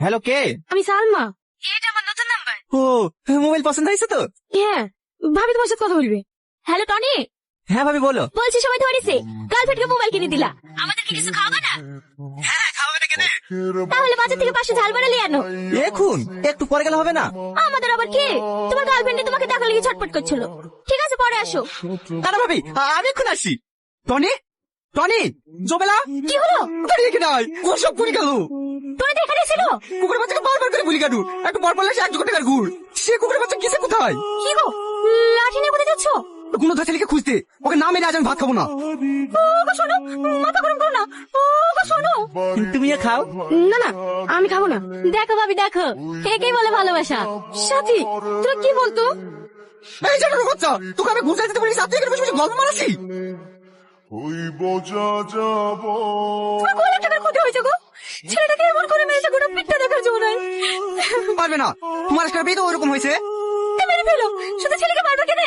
Hello, কে? আমি সালমা। এটা আমার নতুন নাম্বার। ও, মোবাইল পছন্দ হয়েছে তো? হ্যাঁ, ভাবি তোমার সাথে কথা বলবে। হ্যালো টনি, হ্যাঁ ভাবি বলো। বলছি সময় ধরেছে, গার্লফ্রেন্ডকে মোবাইল কিনে দিলা, আমাদেরকে কিছু খাওয়াবে না? হ্যাঁ, খাওয়াবে না কেন? তাহলে বাজার থেকে 500 ঝাল বাড়া নিয়ে আনো। এখন একটু পরে গেলে হবে না? আমাদের আবার কি? তোমার গার্লফ্রেন্ডে তোমাকে দেখা লেগে ছটফট করছিল। ঠিক আছে, পরে আসো। না ভাবি, আমি এখন আসছি। টনি, টনি, জবেলা, কি হলো? দাঁড়িয়ে কি নাই, ও সব পুরি গেল। টনি তো এখানে ছিল। কুকুরের বাচ্চাকে বারবার করে বলি কাটু, একটু বর বললে সে 1 টাকার গুড়। সে কুকুরের বাচ্চা কিসে কোথায়? কি গো, লাঠি নিয়ে কোথায় যাচ্ছ? কোনো ছেলেকে খুঁজতে, ওকে না মেরে আজ আমি ভাত খাবো না। ওগো শোনো, মাথা গরম করো না। ওগো শোনো। তুমি খাও। না না, আমি খাবো না। দেখো ভাবি, দেখো একেই বলে ভালোবাসা। সাথী, তোরা কি বলতো? এই জানো বাচ্চা, তোকে আমি ঘুরতে যেতে বলি, সাথে এখানে বসে বসে গল্প মারাছি। তোমার কয় লাখ টাকার ক্ষতি হয়েছে গো? ছেলেটাকে এমন করে মেরেছে, গোটা পিঠটা দেখার জন্য নাই। পারবে না, তোমার আজকাল পেয়ে তো ওরকম হয়েছে। মেরে ফেলো, শুধু ছেলেকে মারবে কেন?